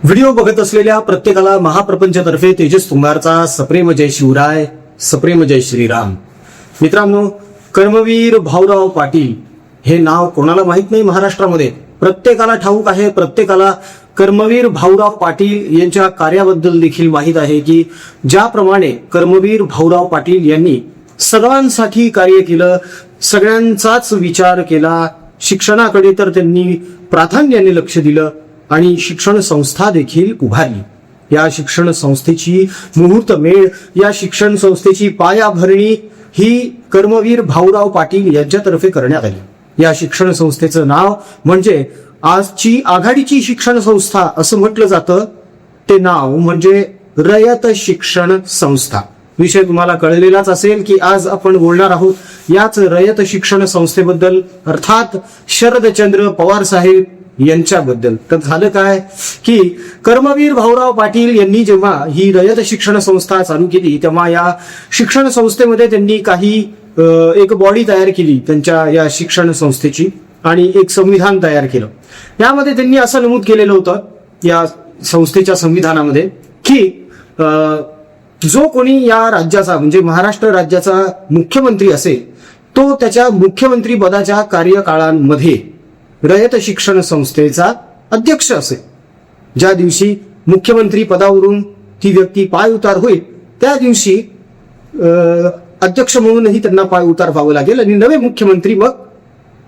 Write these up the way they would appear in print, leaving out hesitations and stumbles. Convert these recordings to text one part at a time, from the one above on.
Video बघत असलेल्या प्रत्येकाला महाप्रपंचतर्फे तेजस तुंगारचा सप्रेम जय शिवराय, सप्रेम जय श्रीराम. मित्रांनो, कर्मवीर भाऊराव पाटील हे नाव कोणाला माहित नाही महाराष्ट्रामध्ये? प्रत्येकाला ठाऊक आहे. प्रत्येकाला कर्मवीर भाऊराव पाटील यांच्या कार्याबद्दल देखील माहित आहे की ज्याप्रमाणे कर्मवीर भाऊराव पाटील यांनी सर्वांसाठी कार्य केलं, सगळ्यांचाच विचार केला, शिक्षणाकडे तर त्यांनी प्राधान्याने लक्ष दिलं आणि शिक्षण संस्था देखील उभारली. या शिक्षण संस्थेची मुहूर्तमेढ, या शिक्षण संस्थेची पायाभरणी ही कर्मवीर भाऊराव पाटील यांच्यातर्फे करण्यात आली. या शिक्षण संस्थेचं नाव म्हणजे आजची आघाडीची शिक्षण संस्था असं म्हटलं जातं. ते नाव म्हणजे रयत शिक्षण संस्था. विषय तुम्हाला कळलेलाच असेल की आज आपण बोलणार आहोत याच रयत शिक्षण संस्थेबद्दल, अर्थात शरदचंद्र पवार साहेब यांच्याबद्दल. तर झालं काय की कर्मवीर भाऊराव पाटील यांनी जेव्हा ही रयत शिक्षण संस्था चालू केली तेव्हा या शिक्षण संस्थेमध्ये त्यांनी काही एक बॉडी तयार केली त्यांच्या या शिक्षण संस्थेची आणि एक संविधान तयार केलं. यामध्ये त्यांनी असं नमूद केलेलं होतं या संस्थेच्या संविधानामध्ये की जो कोणी या राज्याचा म्हणजे महाराष्ट्र राज्याचा मुख्यमंत्री असेल तो त्याच्या मुख्यमंत्री पदाच्या कार्यकाळांमध्ये रयत शिक्षण संस्थेचा अध्यक्ष असेल. ज्या दिवशी मुख्यमंत्री पदावरून ती व्यक्ती पाय उतार होईल त्या दिवशी अध्यक्ष म्हणूनही त्यांना पाय उतार व्हावं लागेल आणि नवे मुख्यमंत्री मग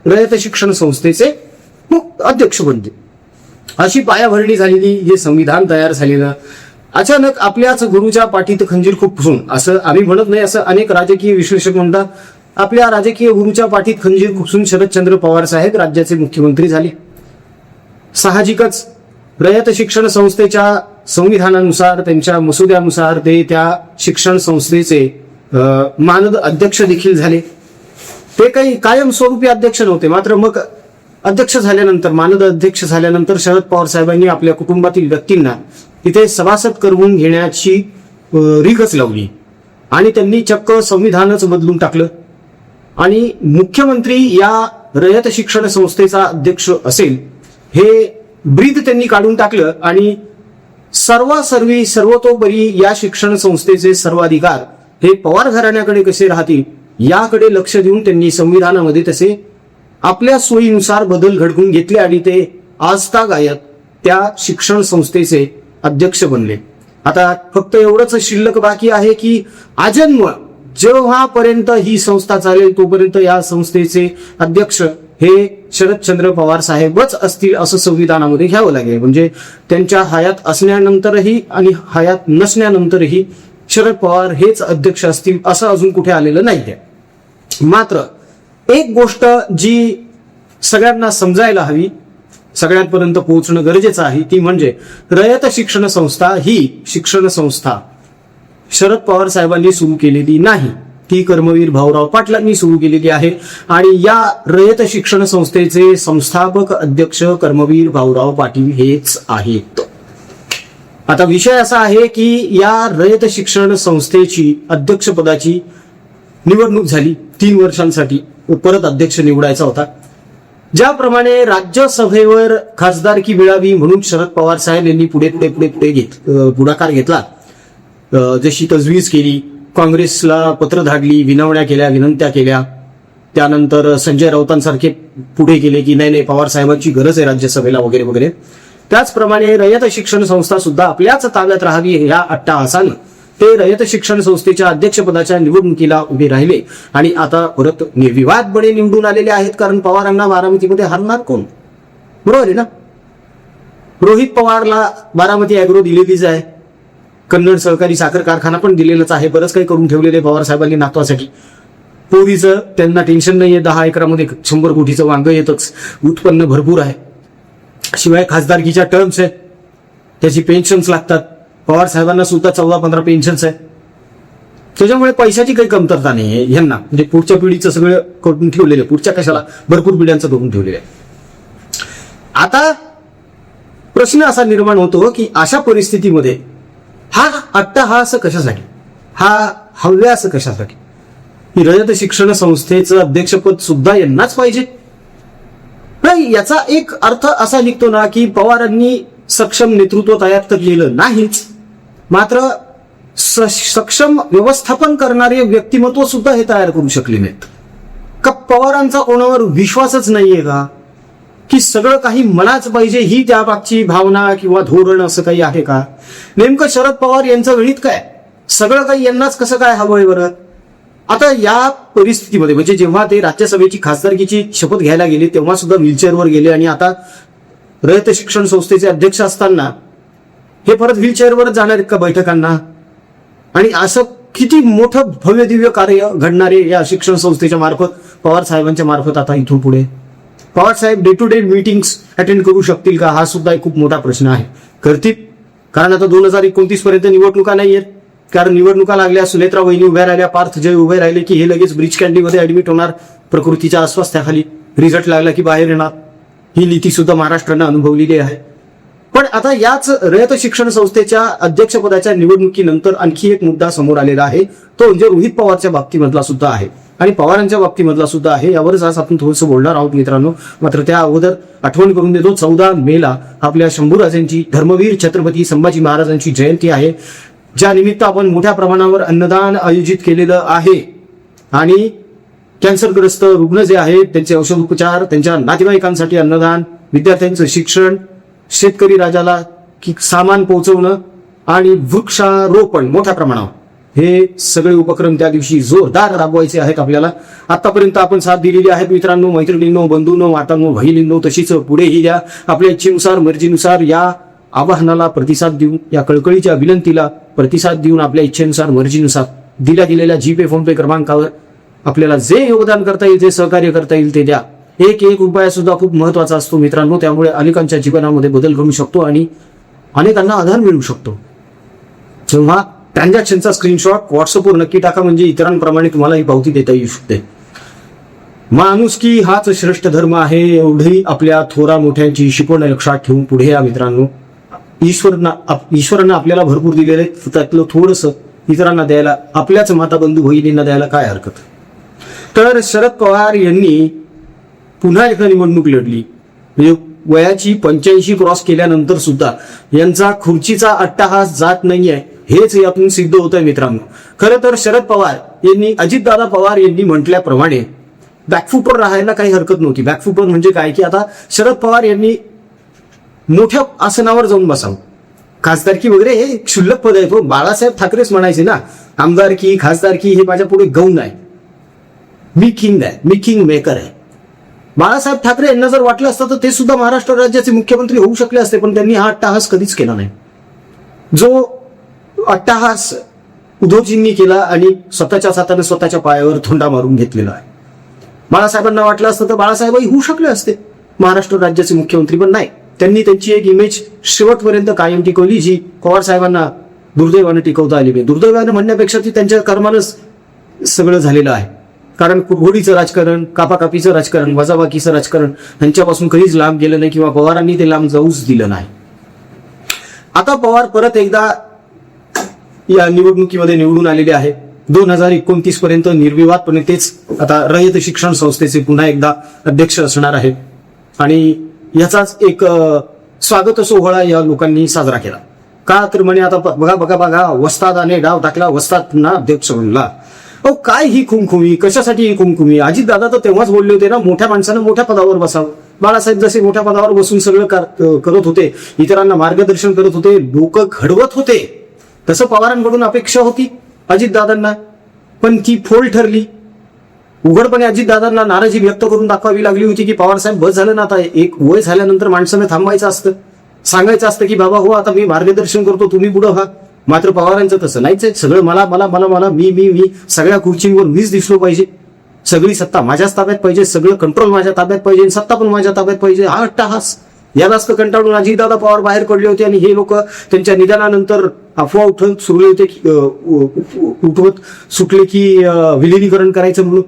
रयत शिक्षण संस्थेचे अध्यक्ष बनतील. अशी पायाभरणी झालेली, हे संविधान तयार झालेलं. अचानक आपल्याच गुरुच्या पाठीत खंजीर खुपसून, असं आम्ही म्हणत नाही, असं अनेक राजकीय विश्लेषक म्हणतात, आपल्या राजकीय गुरुच्या पाठीत खंजीर खुपसून शरदचंद्र पवार साहेब राज्याचे मुख्यमंत्री झाले. साहजिकच रयत शिक्षण संस्थेच्या संविधानानुसार, त्यांच्या मसुद्यानुसार ते त्या शिक्षण संस्थेचे मानद अध्यक्ष देखील झाले. ते काही कायमस्वरूपी अध्यक्ष नव्हते. मात्र मग अध्यक्ष झाल्यानंतर, मानद अध्यक्ष झाल्यानंतर शरद पवार साहेबांनी आपल्या कुटुंबातील व्यक्तींना तिथे सभासद करून घेण्याची रीघच लावली आणि त्यांनी चक्क संविधानच बदलून टाकलं आणि मुख्यमंत्री या रयत शिक्षण संस्थेचा अध्यक्ष असेल हे ब्रीद त्यांनी काढून टाकलं आणि सर्वांसर्वी सर्वतोपरी या शिक्षण संस्थेचे सर्वाधिकार हे पवार घराण्याकडे कसे राहतील याकडे लक्ष देऊन त्यांनी संविधानामध्ये तसे आपल्या सोयीनुसार बदल घडवून घेतले आणि ते आजतागायत त्या शिक्षण संस्थेचे अध्यक्ष बनले. आता फक्त एवढंच शिल्लक बाकी आहे की आजन्म जेव्हापर्यंत ही संस्था चालेल तोपर्यंत या संस्थेचे अध्यक्ष हे शरदचंद्र पवार साहेबच असतील असं संविधानामध्ये घ्यावं लागेल. म्हणजे त्यांच्या हयात असण्यानंतरही आणि हयात नसण्यानंतरही शरद पवार हेच अध्यक्ष असतील असं अजून कुठे आलेलं नाहीये. मात्र एक गोष्ट जी सगळ्यांना समजायला हवी, सगळ्यांपर्यंत पोहोचणं गरजेचं आहे, ती म्हणजे रयत शिक्षण संस्था ही शिक्षण संस्था शरद पवार साहेबांनी सुरू केलेली नाही, ती कर्मवीर भाऊराव पाटलांनी सुरू केलेली आहे आणि या रयत शिक्षण संस्थेचे संस्थापक अध्यक्ष कर्मवीर भाऊराव पाटील हेच आहेत. आता विषय असा आहे की या रयत शिक्षण संस्थेची अध्यक्षपदाची निवडणूक झाली 3 वर्षांसाठी, परत अध्यक्ष निवडायचा होता. ज्याप्रमाणे राज्यसभेवर खासदारकी मिळावी म्हणून शरद पवार साहेब यांनी पुढाकार घेतला, जशी तजवीज केली, काँग्रेसला पत्र धाडली, विनवण्या केल्या, विनंत्या केल्या, त्यानंतर संजय राऊतांसारखे पुढे गेले की नाही पवार साहेबांची गरज आहे राज्यसभेला वगैरे वगैरे. त्याचप्रमाणे रयत शिक्षण संस्था सुद्धा आपल्याच ताब्यात राहावी या अट्टाहासानं ते रयत शिक्षण संस्थेच्या अध्यक्षपदाच्या निवडणुकीला उभे राहिले आणि आता परत निर्विवादपणे निवडून आलेले आहेत. कारण पवारांना बारामतीमध्ये हरणार कोण? बरोबर आहे ना? रोहित पवारला बारामती अॅग्रो दिलेलीच आहे, कन्नड सहकारी साखर कारखाना पण दिलेलाच आहे, बरंच काही करून ठेवलेले पवार साहेबांनी नातवासाठी. पोरीचं त्यांना टेन्शन नाहीये, 10 एकरामध्ये 100 कोटीचं वांग येतच, उत्पन्न भरपूर आहे. शिवाय खासदारकीच्या टर्म्स आहेत, त्याची पेन्शन्स लागतात. पवार साहेबांना सुद्धा 14-15 पेन्शन्स आहे. त्याच्यामुळे पैशाची काही कमतरता नाही आहे यांना. म्हणजे पुढच्या पिढीचं सगळं करून ठेवलेलं, पुढच्या कशाला भरपूर पिढ्यांचं करून ठेवलेलं आहे. आता प्रश्न असा निर्माण होतो की अशा परिस्थितीमध्ये हा अट्टाहास कशासाठी, हा हव्यास कशासाठी? ही रयत शिक्षण संस्थेचं अध्यक्षपद सुद्धा यांनाच पाहिजे. नाही, याचा एक अर्थ असा निघतो ना की पवारांनी सक्षम नेतृत्व तयार तर केलं नाहीच, मात्र सक्षम व्यवस्थापन करणारे व्यक्तिमत्व सुद्धा हे तयार करू शकले नाहीत. का पवारांचा कोणावर विश्वासच नाहीये का, की सगळं काही मलाच पाहिजे ही त्या मागची भावना किंवा धोरण असं काही आहे का? नेमकं शरद पवार यांचं गणित काय, सगळं काही यांनाच कसं काय हवंय बरं? आता या परिस्थितीमध्ये म्हणजे जेव्हा ते राज्यसभेची खासदारकीची शपथ घ्यायला गेले तेव्हा सुद्धा व्हीलचेअरवर गेले आणि आता रयत शिक्षण संस्थेचे अध्यक्ष असताना हे परत व्हीलचेअरवरच जाणार आहेत का बैठकांना? आणि असं किती मोठं भव्य दिव्य कार्य घडणारे या शिक्षण संस्थेच्या मार्फत, पवार साहेबांच्या मार्फत आता इथून पुढे पवार साहेब day to day meetings attend करू शकतील का, हा सुद्धा एक खूप मोठा प्रश्न आहे. करतील, कारण आता 2029 पर्यंत निवडणुका नाही आहेत. कारण निवडणुका लागल्या, सुनेत्रा वहिनी उभ्या राहिल्या, पार्थ जय उभे राहिले की हे लगेच ब्रिज कॅन्डीमध्ये ऍडमिट होणार प्रकृतीच्या अस्वास्थ्याखाली. रिझल्ट लागला की बाहेर येणार. ही नीती सुद्धा महाराष्ट्रानं अनुभवलेली आहे. पण आता याच रयत शिक्षण संस्थेच्या अध्यक्षपदाच्या निवडणुकीनंतर आणखी एक मुद्दा समोर आलेला आहे, तो म्हणजे रोहित पवारच्या बाबतीमधला सुद्धा आहे आणि पवारांच्या बाबतीमधला सुद्धा आहे. यावरच आज आपण थोडंसं बोलणार आहोत मित्रांनो. मात्र त्या अगोदर आठवण करून देतो, 14 मेला आपल्या शंभूराजांची, धर्मवीर छत्रपती संभाजी महाराजांची जयंती आहे, ज्या निमित्त आपण मोठ्या प्रमाणावर अन्नदान आयोजित केलेलं आहे. आणि कॅन्सरग्रस्त रुग्ण जे आहेत त्यांचे औषधोपचार, त्यांच्या नातेवाईकांसाठी अन्नदान, विद्यार्थ्यांचं शिक्षण, शेतकरी राजाला सामान पोहोचवणं आणि वृक्षारोपण मोठ्या प्रमाणावर, हे सगळे उपक्रम त्या दिवशी जोरदार राबवायचे आहेत आपल्याला. आतापर्यंत आपण साथ दिलेली आहे मित्रांनो, मैत्रिणींनो, बंधूंनो, मातांनो, बहिणींनो, तशीच पुढेही द्या. आपल्या इच्छेनुसार, मर्जीनुसार या आवाहनाला प्रतिसाद देऊन, या कळकळीच्या विनंतीला प्रतिसाद देऊन आपल्या इच्छेनुसार, मर्जीनुसार दिल्या गेलेल्या जीपे फोनपे क्रमांकावर आपल्याला जे योगदान करता येईल, जे सहकार्य करता येईल ते द्या. एक रुपया सुद्धा खूप महत्वाचा असतो मित्रांनो. त्यामुळे अनेकांच्या जीवनामध्ये बदल घडू शकतो आणि अनेकांना आधार मिळू शकतो. तेव्हा ट्रान्झॅक्शनचा स्क्रीनशॉट व्हॉट्सअपवर नक्की टाका, म्हणजे इतरांप्रमाणे तुम्हाला ही पावती देता येऊ शकते. माणुसकी हाच श्रेष्ठ धर्म आहे, एवढी आपल्या थोरा मोठ्यांची शिकवण लक्षात ठेवून पुढे या मित्रांनो. ईश्वरानं आपल्याला भरपूर दिलेलं आहे, त्यातलं थोडंसं इतरांना द्यायला, आपल्याच माता बंधू बहिणींना द्यायला काय हरकत. तर शरद पवार यांनी पुन्हा एकदा निवडणूक लढली, म्हणजे वयाची 85 क्रॉस केल्यानंतर सुद्धा यांचा खुर्चीचा अट्टाहास जात नाहीये, हेच यातून सिद्ध होत आहे मित्रांनो. खरं तर शरद पवार यांनी, अजितदादा पवार यांनी म्हटल्याप्रमाणे बॅकफुटवर राहायला काही हरकत नव्हती. बॅकफुटवर म्हणजे काय, की आता शरद पवार यांनी मोठ्या आसनावर जाऊन बसावं. खासदारकी वगैरे हे क्षुल्लक पद आहे. तो बाळासाहेब ठाकरेच म्हणायचे ना, आमदारकी खासदारकी हे माझ्या पुढे गौण आहे, मी किंग आहे, मी किंग मेकर आहे. बाळासाहेब ठाकरे यांना जर वाटलं असतं तर ते सुद्धा महाराष्ट्र राज्याचे मुख्यमंत्री होऊ शकले असते, पण त्यांनी हा अट्टाहास कधीच केला नाही. जो अट्टाहास उद्धवजींनी केला आणि स्वतःच्या हाताने स्वतःच्या पायावर थोंडा मारून घेतलेला आहे. बाळासाहेबांना वाटलं असतं तर बाळासाहेबही होऊ शकले असते महाराष्ट्र राज्याचे मुख्यमंत्री, पण नाही. त्यांनी त्यांची एक इमेज शेवटपर्यंत कायम टिकवली, जी पवार साहेबांना दुर्दैवानं टिकवता आली नाही. दुर्दैवानं म्हणण्यापेक्षा ती त्यांच्या कर्मानंच सगळं झालेलं आहे. कारण घोडीचं राजकारण, कापाकापीचं राजकारण, वजाबाकीचं राजकारण यांच्यापासून कधीच लांब गेलं नाही किंवा पवारांनी ते लांब जाऊच दिलं नाही. आता पवार परत एकदा या निवडणुकीमध्ये निवडून आलेले आहे. 2029 पर्यंत निर्विवादपणे तेच आता रयत शिक्षण संस्थेचे पुन्हा एकदा अध्यक्ष असणार आहेत आणि याचाच एक स्वागत सोहळा या लोकांनी साजरा केला. का तर म्हणे आता बघा बघा बघा, वस्तादाने डाव टाकला, वस्ताद पुन्हा अध्यक्ष बनला. अहो काय ही खुमखुमी, कशासाठी ही खुमखुमी? अजितदादा तर तेव्हाच बोलले होते ना, मोठ्या माणसानं मोठ्या पदावर बसावं. बाळासाहेब जसे मोठ्या पदावर बसून सगळं करत होते, इतरांना मार्गदर्शन करत होते, लोक घडवत होते, तसं पवारांकडून अपेक्षा होती अजितदादांना, पण ती फोल ठरली. उघडपणे अजितदादांना नाराजी व्यक्त करून दाखवावी लागली होती की पवारसाहेब बस झालं ना, आता एक वय झाल्यानंतर माणसानं थांबायचं असतं, सांगायचं असतं की बाबा हो आता मी मार्गदर्शन करतो, तुम्ही पुढं व्हा. मात्र पवारांचं तसं नाहीच आहे. सगळं मला मला मला मला मी मी मी सगळ्या खुर्चींवर मीच दिसलो पाहिजे, सगळी सत्ता माझ्याच ताब्यात पाहिजे, सगळं कंट्रोल माझ्या ताब्यात पाहिजे, सत्ता पण माझ्या ताब्यात पाहिजे. हा अट्टाहास, यालाच कंटाळून अजितदादा पवार बाहेर पडले होते आणि हे लोक त्यांच्या निधनानंतर अफवा उठवत सुटले की विलिनीकरण करायचं म्हणून.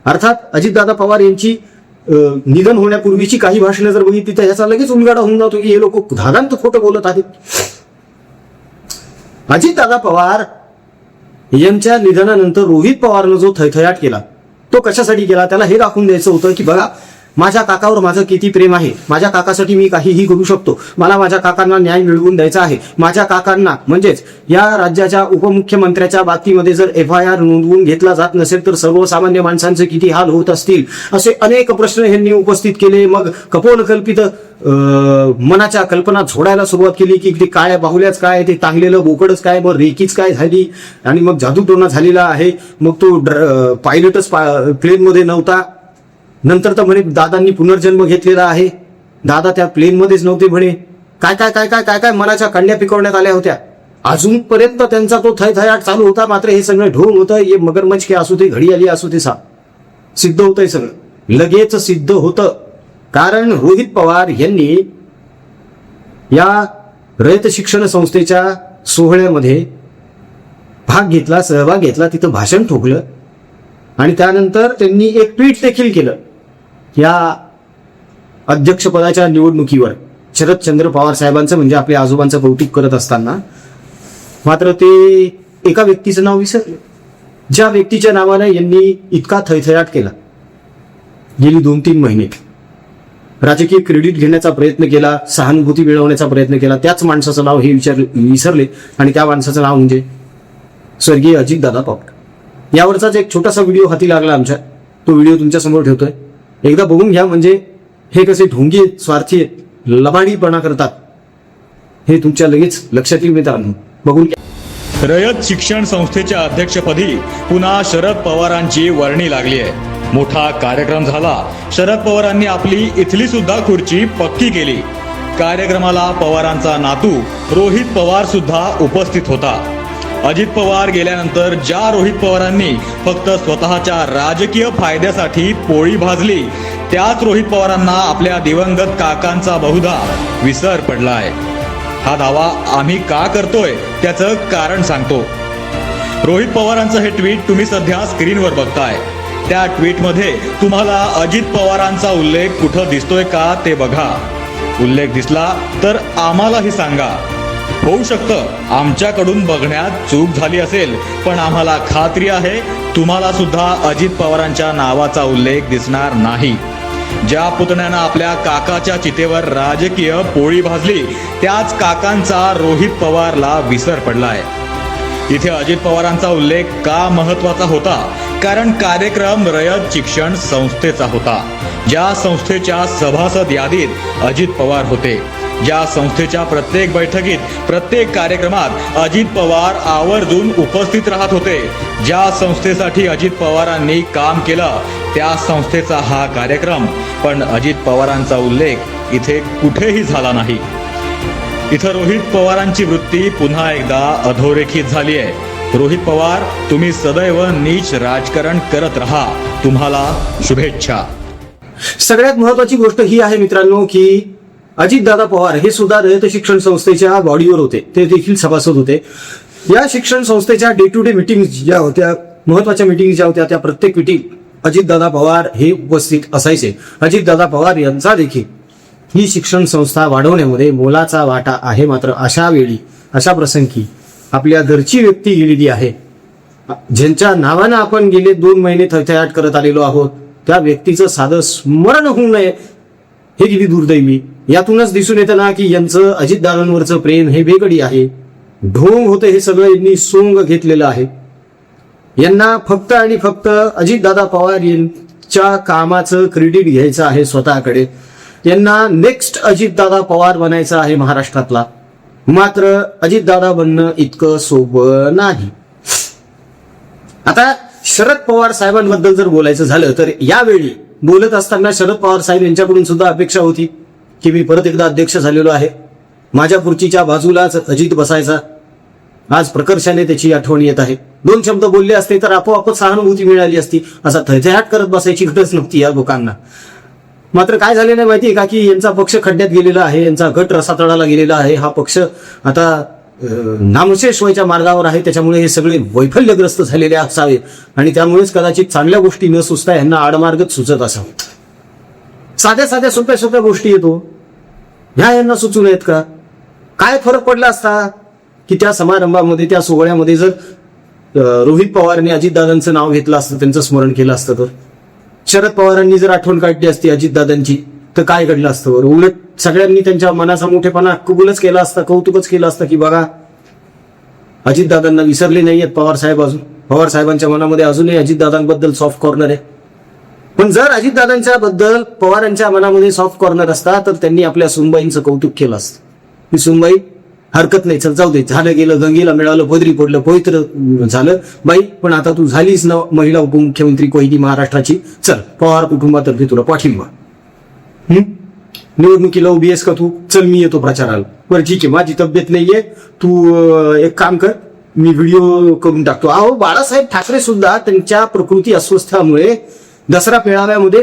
अर्थात अजितदादा पवार यांची निधन होण्यापूर्वीची काही भाषणं जर बघितली तर याचा लगेच उलगडा होऊन जातो की हे लोक धादांत खोटं बोलत आहेत. अजितदादा पवार यांच्या निधनानंतर रोहित पवारनं जो थैथयाट केला तो कशासाठी केला, त्याला हे दाखवून द्यायचं होतं की बघा माझ्या काकावर माझं किती प्रेम आहे, माझ्या काकासाठी मी काहीही करू शकतो, मला माझ्या काकांना न्याय मिळवून द्यायचा आहे, माझ्या काकांना म्हणजेच या राज्याच्या उपमुख्यमंत्र्याच्या बाबतीमध्ये जर FIR नोंदवून घेतला जात नसेल तर सर्वसामान्य माणसांचे किती हाल होत असतील, असे अनेक प्रश्न यांनी उपस्थित केले. मग कपोलकल्पित मनाच्या कल्पना झोडायला सुरुवात केली की ते काय बाहुल्याच काय, ते टांगलेलं बोकडच काय, मग रेकीच काय झाली, आणि मग जादूटोणा झालेला आहे, मग तो पायलटच प्लेनमध्ये नव्हता. नंतर तर म्हणे दादांनी पुनर्जन्म घेतलेला आहे, दादा त्या प्लेनमध्येच नव्हते म्हणे. काय काय काय काय काय काय मनाच्या कांड्या पिकवण्यात आल्या होत्या. अजूनपर्यंत त्यांचा तो थयथयाट चालू होता. मात्र हे सगळं ढोंग होतं. हे मगरमच्छ के असू ते घडी आली असू ते सिद्ध होतंय सगळं, लगेच सिद्ध होतं. कारण रोहित पवार यांनी या रयत शिक्षण संस्थेच्या सोहळ्यामध्ये भाग घेतला, सहभाग घेतला, तिथं भाषण ठोकलं आणि त्यानंतर त्यांनी एक ट्विट देखील केलं या अध्यक्षपदाच्या निवडणुकीवर शरदचंद्र पवार साहेबांचं म्हणजे आपल्या आजोबांचं कौतुक करत असताना. मात्र ते एका व्यक्तीचं नाव विसरले, ज्या व्यक्तीच्या नावाने यांनी इतका थयथयाट केला. गेली 2-3 महिने राजकीय क्रेडिट घेण्याचा प्रयत्न केला, सहानुभूती मिळवण्याचा प्रयत्न केला. त्याच माणसाचं नाव हे विसरले आणि त्या माणसाचं नाव म्हणजे स्वर्गीय अजितदादा पवार. यावरचाच एक छोटासा व्हिडिओ हाती लागला आमच्या, तो व्हिडिओ तुमच्या समोर ठेवतोय, एकदा बघून घ्या. म्हणजे हे कसे ढोंगी स्वार्थी लबाडीपणा करतात हे तुमच्या लगेच लक्षात येईल मित्रांनो, बघून घ्या. रयत शिक्षण संस्थेच्या अध्यक्षपदी पुन्हा शरद पवारांची वर्णी लागली आहे. मोठा कार्यक्रम झाला. शरद पवारांनी आपली इथली सुद्धा खुर्ची पक्की केली. कार्यक्रमाला पवारांचा नातू रोहित पवार सुद्धा उपस्थित होता. अजित पवार गेल्यानंतर ज्या रोहित पवारांनी फक्त स्वतःच्या राजकीय फायद्यासाठी पोळी भाजली, त्याच रोहित पवारांना आपल्या दिवंगत काकांचा बहुधा विसर पडलाय. हा दावा आम्ही का करतोय त्याचं कारण सांगतो. रोहित पवारांचं हे ट्विट तुम्ही सध्या स्क्रीनवर बघताय. त्या ट्विटमध्ये तुम्हाला अजित पवारांचा उल्लेख कुठं दिसतोय का ते बघा. उल्लेख दिसला तर आम्हालाही सांगा. होऊ शकतं आमच्याकडून बघण्यात चूक झाली असेल, पण आम्हाला खात्री आहे तुम्हाला सुद्धा अजित पवारांच्या नावाचा उल्लेख दिसणार नाही. ज्या पुतण्यानं आपल्या काकाच्या चितेवर राजकीय पोळी भाजली, त्याच काकांचा रोहित पवारला विसर पडलाय. इथे अजित पवारांचा उल्लेख का महत्वाचा होता? कारण कार्यक्रम रयत शिक्षण संस्थेचा होता. ज्या संस्थेच्या सभासद यादीत अजित पवार होते, ज्या संस्थेच्या प्रत्येक बैठकीत, प्रत्येक कार्यक्रमात अजित पवार आवर्जून उपस्थित राहत होते, ज्या संस्थेसाठी अजित पवारांनी काम केलं, त्या संस्थेचा हा कार्यक्रम. पण अजित पवारांचा उल्लेख इथे कुठेही झाला नाही. इथं रोहित पवारांची वृत्ती पुन्हा एकदा अधोरेखित झाली आहे. रोहित पवार, तुम्ही सदैव नीच राजकारण करत राहा. तुम्हाला शुभेच्छा. सगळ्यात महत्वाची गोष्ट ही आहे मित्रांनो की अजितदादा पवार हे सुद्धा रयत शिक्षण संस्थेच्या बॉडीवर होते, ते देखील सभासद होते. या शिक्षण संस्थेच्या डे टू डे मीटिंग ज्या होत्या, महत्वाच्या मीटिंग ज्या होत्या, त्या प्रत्येक मीटिंग अजितदादा पवार हे उपस्थित असायचे. अजितदादा पवार यांचा देखील ही शिक्षण संस्था वाढवण्यामध्ये मोलाचा वाटा आहे. मात्र अशा वेळी, अशा प्रसंगी आपल्या घरची व्यक्ती गेलेली आहे, ज्यांच्या नावानं आपण गेले 2 महिने थयथयाट करत आलेलो आहोत, त्या व्यक्तीचं साधं स्मरण होऊ नये हे किती दुर्दैवी. यातूनच दिसून येतं ना की यांचं अजितदादांवरचं प्रेम हे बेगडी आहे. ढोंग होतं हे सगळं यांनी सोंग घेतलेलं आहे. यांना फक्त आणि फक्त अजितदादा पवार यांच्या कामाचं क्रेडिट घ्यायचं आहे स्वतःकडे. यांना नेक्स्ट अजितदादा पवार बनायचं आहे महाराष्ट्रातला. मात्र अजितदादा बनणं इतकं सोपं नाही. आता शरद पवार साहेबांबद्दल जर बोलायचं झालं तर यावेळी बोलत असताना शरद पवार साहेब यांच्याकडून सुद्धा अपेक्षा होती की मी परत एकदा अध्यक्ष झालेलो आहे, माझ्या खुर्चीच्या बाजूलाच अजित बसायचा. आज प्रकर्षाने त्याची आठवण येत आहे. 2 शब्द बोलले असते तर आपोआपच सहानुभूती मिळाली असती. असा थयथयाट करत बसायची गरज नव्हती या लोकांना. मात्र काय झाले नाही माहितीये का की यांचा पक्ष खड्ड्यात गेलेला आहे, यांचा गट रसातळाला गेलेला आहे. हा पक्ष आता नामशेष व्हायच्या मार्गावर आहे. त्याच्यामुळे हे सगळे वैफल्यग्रस्त झालेले असावे आणि त्यामुळेच कदाचित चांगल्या गोष्टी न सुचता यांना आडमार्गच सुचत असावं. साध्या साध्या सोप्या सोप्या गोष्टी येतो ह्या यांना सुचू नयेत का? काय फरक पडला असता की त्या समारंभामध्ये, त्या सोहळ्यामध्ये जर रोहित पवारने अजितदादांचं नाव घेतलं असतं, त्यांचं स्मरण केलं असतं तर शरद पवारांनी जर आठवण काढली असती अजितदादांची तर काय घडलं असतं बरं? उलट सगळ्यांनी त्यांच्या मनाचा मोठेपणा कबूलच केला असता, कौतुकच केलं असतं की बघा अजितदादांना विसरले नाहीयेत पवार साहेब, अजून पवार साहेबांच्या मनामध्ये अजूनही अजितदादांबद्दल सॉफ्ट कॉर्नर आहे. पण जर अजितदादांच्या बद्दल पवारांच्या मनामध्ये सॉफ्ट कॉर्नर असता तर त्यांनी आपल्या सुनबाईंचं कौतुक केलं असतं की सुनबाई हरकत नाही, चल जाऊ दे, झालं गेलं, गंगेला मिळालं, पदरी पडलं, पवित्र झालं बाई, पण आता तू झालीस ना महिला उपमुख्यमंत्री कोहिनी महाराष्ट्राची, चल पवार कुटुंबातर्फे तुला पाठिंबा. निवडणुकीला उभी आहेस का तू? चल मी येतो प्रचाराला. बरं ठीक आहे, माझी तब्येत नाहीये, तू एक काम कर, मी व्हिडिओ करून टाकतो. अहो बाळासाहेब ठाकरे सुद्धा त्यांच्या प्रकृती अस्वस्थामुळे दसरा मेळाव्यामध्ये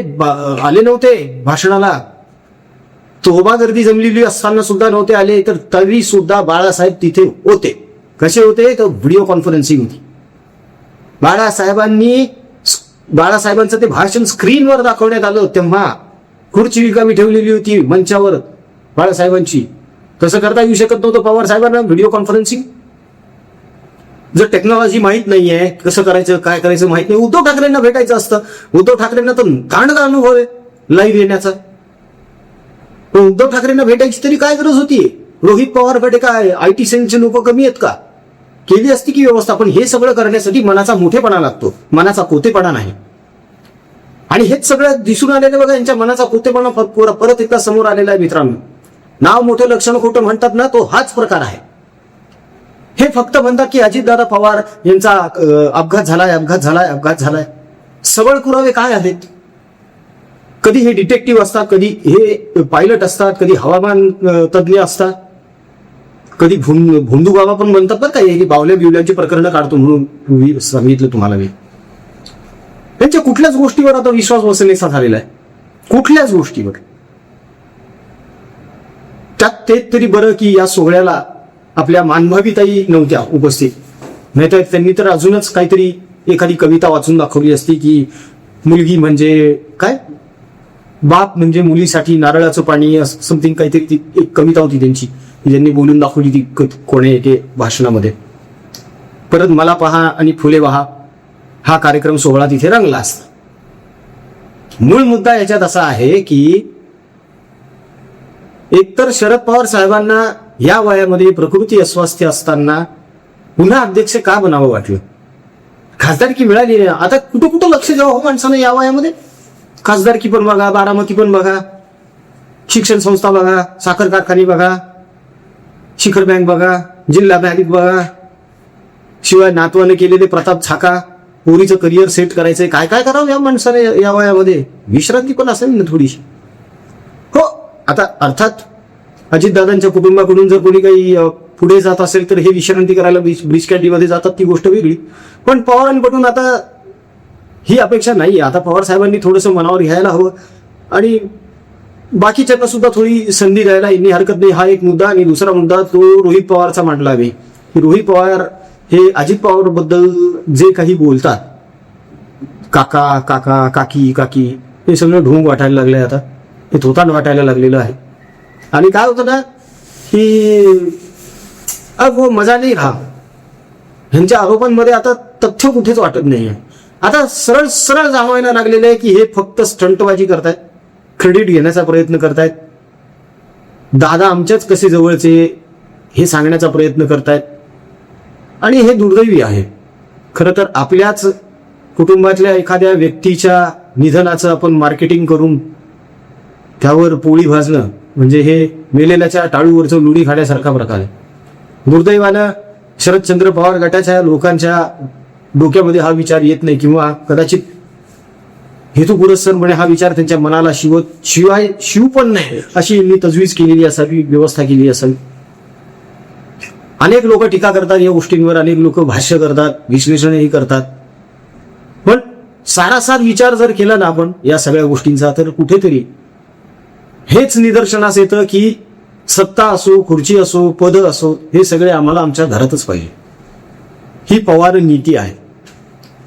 आले नव्हते भाषणाला. तोबा गर्दी जमलेली असताना सुद्धा नव्हते आले, तर तरी सुद्धा बाळासाहेब तिथे होते. कसे होते? तर व्हिडिओ कॉन्फरन्सिंग होती. बाळासाहेबांचं ते भाषण स्क्रीनवर दाखवण्यात आलं, तेव्हा खुर्ची रिकामी ठेवलेली होती मंचावर बाळासाहेबांची. तसं करता येऊ शकत नव्हतं पवार साहेबांना व्हिडिओ कॉन्फरन्सिंग. जर टेक्नॉलॉजी माहित नाहीये, कसं करायचं काय करायचं माहित नाही, उद्धव ठाकरेंना भेटायचं असतं. उद्धव ठाकरेंना तर कांडगा अनुभव आहे लाईव्ह येण्याचा. पण उद्धव ठाकरेंना भेटायची तरी काय गरज होती? रोहित पवारकडे काय IT सेलचे लोक कमी आहेत का? केली असती की व्यवस्था. पण हे सगळं करण्यासाठी मनाचा मोठेपणा लागतो, मनाचा कोतेपणा नाही. आणि हेच सगळं दिसून आलेलं बघा, यांच्या मनाचा कोतेपणा परत एकदा समोर आलेला आहे मित्रांनो. नाव मोठं लक्षण खोटं म्हणतात ना, तो हाच प्रकार आहे. हे फक्त म्हणतात की अजितदादा पवार यांचा अपघात झालाय. सबळ पुरावे काय आहेत? कधी हे डिटेक्टिव्ह असतात, कधी हे पायलट असतात, कधी हवामान तज्ज्ञ असतात, कधी भोंदू बाबा पण म्हणतात बरं काय, की बावल्या बिवल्यांची प्रकरणं काढतो म्हणून सांगितलं तुम्हाला मी. त्यांच्या कुठल्याच गोष्टीवर आता विश्वास बसण्याचा झालेला आहे, कुठल्याच गोष्टीवर. त्यात ते तरी बरं की या सोहळ्याला आपल्या मानभावीताई नव्हत्या उपस्थित, नाहीतर त्यांनी तर अजूनच काहीतरी एखादी कविता वाचून दाखवली असती की मुलगी म्हणजे काय, बाप म्हणजे मुलीसाठी नारळाचं पाणी, समथिंग काहीतरी ती एक कविता होती त्यांची, ज्यांनी बोलून दाखवली ती कोणी एके भाषणामध्ये. परत मला पहा आणि फुले वाहा हा कार्यक्रम सोहळा तिथे रंगला असता. मूळ मुद्दा याच्यात असा आहे की एकतर शरद पवार साहेबांना या वयामध्ये प्रकृती अस्वास्थ्य असताना पुन्हा अध्यक्ष का बनावं वाटलं? खासदारकी मिळाली नाही, आता कुठं कुठं लक्ष द्यावं हो माणसानं या वयामध्ये? खासदारकी पण बघा, बारामती पण बघा, शिक्षण संस्था बघा, साखर कारखाने बघा, शिखर बँक बघा, जिल्हा बँक बघा, शिवाय नातवाने केलेले प्रताप छाका, पोरीचं करिअर सेट करायचंय, काय काय करावं या माणसाने या वयामध्ये? विश्रांती पण असेल ना थोडीशी. हो, आता अर्थात अजितदादांच्या कुटुंबाकडून जर कोणी काही पुढे जात असेल तर हे विश्रांती करायला ब्रिज कॅन्टीनमध्ये जातात, ती गोष्ट वेगळी. पण पवारांकडून आता ही अपेक्षा नाही. आता पवार साहेबांनी थोडंसं मनावर घ्यायला हवं आणि बाकीच्यांना सुद्धा थोडी संधी द्यायला यांनी हरकत नाही. हा एक मुद्दा. आणि दुसरा मुद्दा तो रोहित पवारचा मांडला आहे की रोहित पवार हे अजित पवार बद्दल जे काही बोलतात, काका काका काकी काकी, हे सगळं ढोंग वाटायला लागलंय, आता हे थोतांड वाटायला लागलेलं आहे. आणि काय होतं ना की अब वो मजा नाही राहा. ह्यांच्या आरोपांमध्ये आता तथ्य कुठेच वाटत नाहीये. आता सरळ सरळ जाणवायला लागलेलं आहे की हे फक्त स्टंटबाजी करतायत, क्रेडिट घेण्याचा प्रयत्न करतायत, दादा आमच्याच कसे जवळचे हे सांगण्याचा प्रयत्न करतायत. आणि हे दुर्दैवी आहे. खरं तर आपल्याच कुटुंबातल्या एखाद्या व्यक्तीच्या निधनाचं आपण मार्केटिंग करून त्यावर पोळी भाजणं म्हणजे हे मेलेल्याच्या टाळूवरचं लुडी खाण्यासारखा प्रकार आहे. दुर्दैवानं शरदचंद्र पवार गटाच्या लोकांच्या डोक्यामध्ये हा विचार येत नाही, किंवा कदाचित हेतुपुरस्सरपणे हा विचार त्यांच्या मनाला शिव पण नाही अशी यांनी तजवीज केलेली असावी, व्यवस्था केली असावी. अनेक लोक टीका करतात या गोष्टींवर, अनेक लोक भाष्य करतात, विश्लेषणही करतात. पण सारासार विचार जर केला ना आपण या सगळ्या गोष्टींचा, तर कुठेतरी हेच निदर्शनास येतं की सत्ता असो, खुर्ची असो, पद असो, हे सगळे आम्हाला आमच्या घरातच पाहिजे. ही पवार नीती आहे.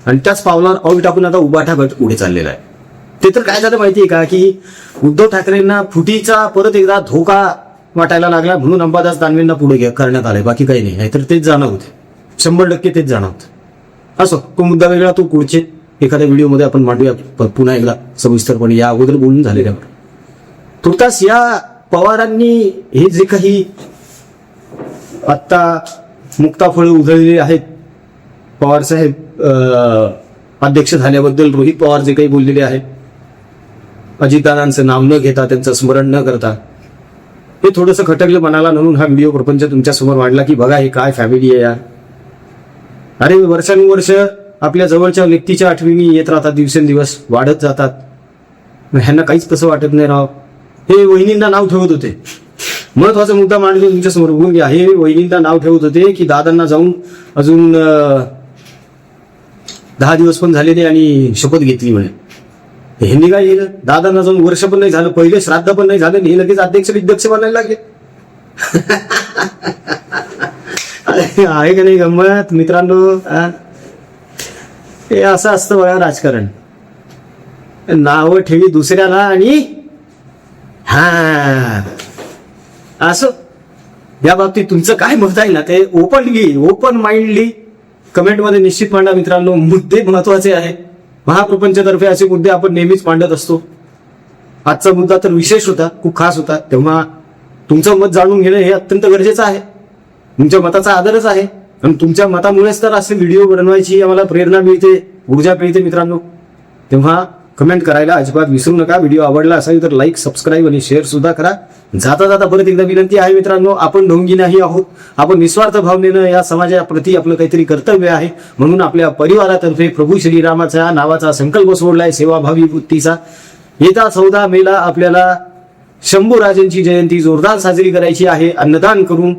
आणि त्याच पावलावर पाऊल टाकून आता उबाठा गट पुढे चाललेला आहे. ते तर काय झालं माहितीये का की उद्धव ठाकरेंना फुटीचा परत एकदा धोका वाटायला लागला, म्हणून अंबादास दानवेंना पुढे करण्यात आले. बाकी काही नाही. नाहीतर तेच जाणार होते, 100% तेच जाणार होते. असो, तो मुद्दा वेगळा, तो पुढचे एखाद्या व्हिडिओमध्ये आपण मांडूया पुन्हा एकदा सविस्तरपणे, या अगोदर बोलून झालेल्यावर. तुर्तास या पवारांनी हे जे काही आत्ता मुक्ताफळं उधळलेली आहेत, पवार साहेब अध्यक्ष झाल्याबद्दल रोहित पवार जे काही बोललेले आहेत, अजितदादांचं नाव न घेता, त्यांचं स्मरण न करता, हे थोडंसं खटकलं मनाला, म्हणून हा व्हिडिओ प्रपंच तुमच्या समोर मांडला की बघा हे काय फॅमिली आहे यार. अरे वर्षानुवर्ष आपल्या जवळच्या व्यक्तीच्या आठवणी येत राहतात, दिवसेंदिवस वाढत जातात. ह्यांना काहीच कसं वाटत नाही राव. हे वहिनींना नाव ठेवत होते, महत्वाचा मुद्दा मांडतो तुमच्या समोर, बघून घ्या. हे वहिनींना नाव ठेवत होते की दादांना जाऊन अजून 10 दिवस पण झाले नाही आणि शपथ घेतली म्हणे. ह्यांनी काय केलं, दादांना जाऊन वर्ष पण नाही झालं, पहिले श्राद्ध पण नाही झालं, हे लगेच अध्यक्ष बनायला लागले. आहे का नाही गंमत मित्रांनो? हे असं असतं बघा राजकारण, नाव ठेवी दुसऱ्याला आणि असं. या बाबतीत तुमचं काय मत आहे ना, ते ओपन माइंडली कमेंटमध्ये निश्चित मांडा मित्रांनो. मुद्दे महत्वाचे आहेत. महाप्रपंचतर्फे असे मुद्दे आपण नेहमीच मांडत असतो. आजचा मुद्दा तर विशेष होता, खूप खास होता, तेव्हा तुमचं मत जाणून घेणं हे अत्यंत गरजेचं आहे. तुमच्या मताचा आदरच आहे, आणि तुमच्या मतामुळेच तर असे व्हिडिओ बनवायची आम्हाला प्रेरणा मिळते, ऊर्जा मिळते मित्रांनो. तेव्हा कमेंट करायला अजिबात विसरू नका. व्हिडिओ आवडला असेल तर लाईक, सबस्क्राईब आणि शेअर सुद्धा करा. जाता जाता परत एकदा विनंती आहे मित्रांनो, आपण ढोंगी नाही आहोत. आपण निस्वार्थ भावनेनं या समाजाप्रती आपलं काहीतरी कर्तव्य आहे, म्हणून आपल्या परिवारातर्फे प्रभू श्रीरामाच्या नावाचा संकल्प सोडलाय, सेवाभावी वृत्तीचा. येत्या 14 मेला आपल्याला शंभूराजांची जयंती जोरदार साजरी करायची आहे. अन्नदान करून,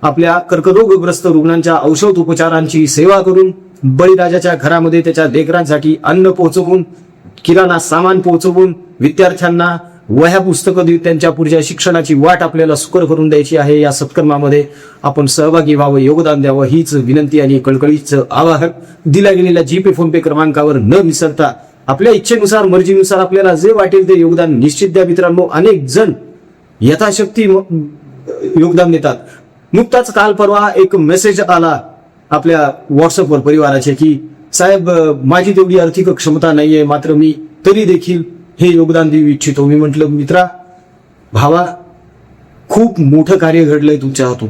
आपल्या कर्करोगग्रस्त रुग्णांच्या औषध उपचारांची सेवा करून, बळीराजाच्या घरामध्ये त्याच्या लेकरांसाठी अन्न पोहोचवून, किराणा सामान पोहोचवून, विद्यार्थ्यांना वह्या पुस्तकं देऊन त्यांच्या पुढच्या शिक्षणाची वाट आपल्याला सुकर करून द्यायची आहे. या सत्कर्मामध्ये आपण सहभागी व्हावं, योगदान द्यावं, हीच विनंती आणि कळकळीचं आवाहन. दिल्या गेलेल्या जीपे फोनपे क्रमांकावर न विसरता आपल्या इच्छेनुसार, मर्जीनुसार आपल्याला जे वाटेल ते योगदान निश्चित द्या मित्रांनो. अनेक जण यथाशक्ती योगदान देतात. नुकताच काल परवा एक मेसेज आला आपल्या व्हॉट्सअपवर परिवाराचे की साहेब माझी तेवढी आर्थिक क्षमता नाहीये, मात्र मी तरी देखील हे योगदान देऊ इच्छितो. मी म्हटलं मित्रा, भावा, खूप मोठं कार्य घडलंय तुमच्या हातून,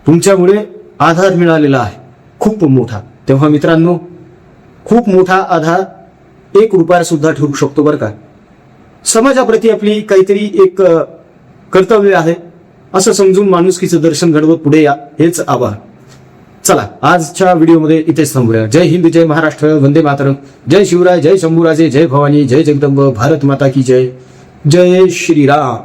तुमच्यामुळे आधार मिळालेला आहे खूप मोठा. तेव्हा मित्रांनो, खूप मोठा आधार 1 रुपया सुद्धा ठेवू शकतो बरं का. समाजाप्रती आपली काहीतरी एक कर्तव्य आहे असं समजून माणुसकीचं दर्शन घडवत पुढे या, हेच आभार. चला आजच्या व्हिडिओमध्ये इथेच थांबूया. जय हिंद, जय महाराष्ट्र, वंदे मातरम, जय शिवराय, जय शंभूराजे, जय भवानी, जय जगदंब, भारत माता की जय, जय श्रीराम.